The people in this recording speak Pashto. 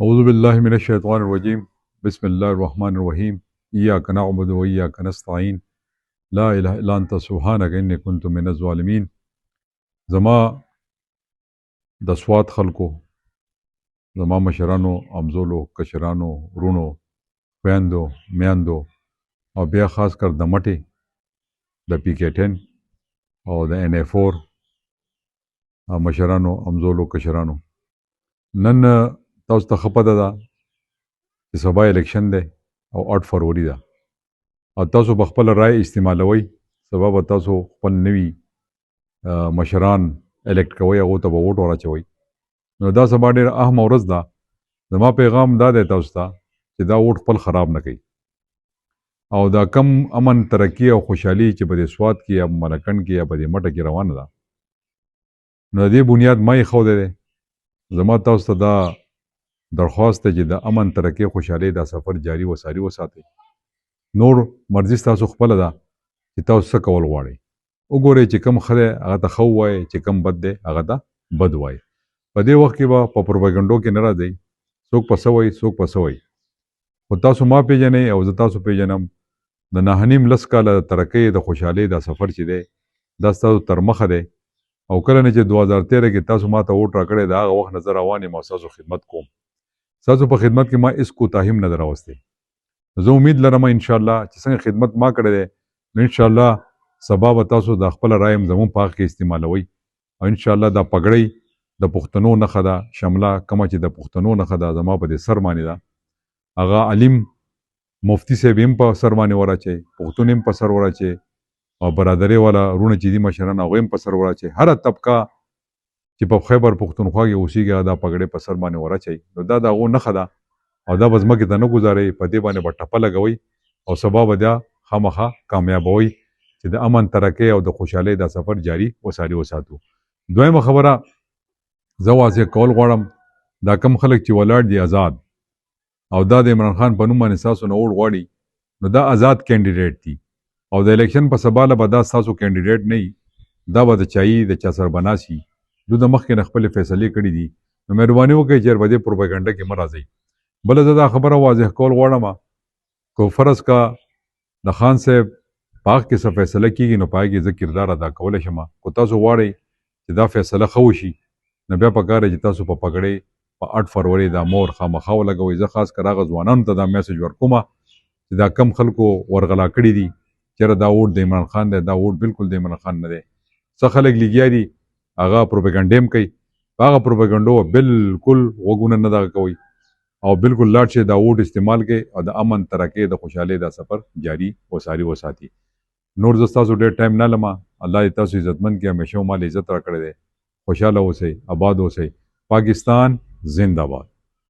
أعوذ بالله من الشيطان الرجيم بسم الله الرحمن الرحيم إياك نعبد وإياك نستعين لا إله إلا أنت سبحانك إني كنت من الظالمين. زما د سوات خلکو، زما مشرانو، امزولو، کشرانو، ورونو، خویندو، میندو او بیا خاص کر د مټې د پی کې 10 او د ان ای 4 مشرانو، امزولو، کشرانو، نن تاسو ته ښه پته ده چې سبا الیکشن دی او 8 فروری ده او تاسو به خپله رای استعمالوئ. سبا به تاسو خپل نوي مشران الیکټ کوئ، هغو ته به ووټ ور اچوئ. نو دا سبا ډېره اهمه ورځ ده. زما پیغام دا دی تاسو ته چې دا ووټ خپل خراب نه کوئ او دا کم امن، ترقي او خوشحالي چې په دې سوات کې یا ملکنډ کې یا په دې مټه کې روانه ده، نو د دې بنیاد ما ایښودی دی. زما تاسو ته دا درخواست دی چې د امن، ترقي، خوشحالۍ دا سفر جاري وساري وساتئ. نور مرضي ستاسو خپله ده چې تاسو څه کول غواړئ. وګورئ چې کم ښه دی هغه ته ښه ووایئ، چې کم بد دی هغه ته بد وایئ. په دې وخت کې به په پروپاګنډو کې نه راځئ، څوک په څه وایي څوک په څه وایي. خو تاسو ما پېژنئ او زه تاسو پېژنم. د 9.5 کاله د ترقۍ د خوشحالۍ دا سفر چې دی دا ستاسو تر مخه دی او کله نه چې 2013 کې تاسو ما ته ووټ راکړی د هغه وخت نه زه روان یم او ستاسو خدمت کوم. ستاسو په خدمت کې ما هېڅ کوتاهي هم نه ده راوستې. زه امید لرم انشاءالله چې څنګه خدمت ما کړی دی نو انشاءالله سبا به تاسو د خپله رای هم زموږ په حق کې استعمالوئ او انشاءالله دا پګړۍ د پښتنو نښه ده، شمله کومه چې د پښتنو نښه ده زما په دې سر باندې ده. هغه علیم مفتی صاحب هم په سر باندې ور اچوئ، پښتون هم په سر ور اچوئ او برادرۍ والا وروڼه چې دي مشران هغوی هم په سر ور اچوئ. هره طبقه چې په خیبر پښتونخوا کې اوسېږي هغه دا پګړۍ په سر باندې ور اچوئ. نو دا د هغو نښه ده او دا به ځمکې ته نه ګذارئ، په دې باندې به ټپه لګوئ او سبا به دا خامخا کامیابوئ چې د امن، ترقۍ او د خوشحالۍ دا سفر جاري وساري وساتو. دویمه خبره زه واضح کول غواړم، دا کم خلک چې ولاړ دي آزاد او دا د عمران خان په نوم باندې ستاسو نه ووټ غواړي، نو دا آزاد کینډیډیټ دي او د الیکشن په سباله به دا ستاسو کینډیډیټ نه وي، دا به د چایي د چا سربناس وي. دوی د مخکې نه خپلې فیصلې کړي دي. نو مهرباني وکړئ چې په دې پروپاګنډه کې مه راځئ. بله زه دا خبره واضح کول غواړم، که فرض کا د خان صاحب په حق کې څه فیصله کېږي نو په هغې کې زه کردار ادا کولی شم. که تاسو غواړئ چې دا فیصله ښه وشي نو بیا پکار دی چې تاسو په پګړۍ په 8 فروری دا مور خامخا ولګوئ. زه خاص کر هغه ځوانانو ته دا میسج ورکومه چې دا کم خلکو ورغلا کړي دي چېرې دا ووټ د عمران خان دی، دا ووټ بالکل د عمران خان نه دی. څه خلک لګیا دي هغه پروپاګنډې هم کوي، په هغه پروپاګنډو بالکل غوږونه نه دغه کوئ او بالکل لاړ شئ دا ووټ استعمال کړئ او د امن، ترقۍ، د خوشحالۍ دا سفر جاري وساري وساتي. نور زه ستاسو ډېر ټایم نه لمه. الله دې تاسو عزتمند کړي، همیشه مو مال عزت راکړی دی. خوشحاله اوسئ، آباد اوسئ. پاکستان زنده باد.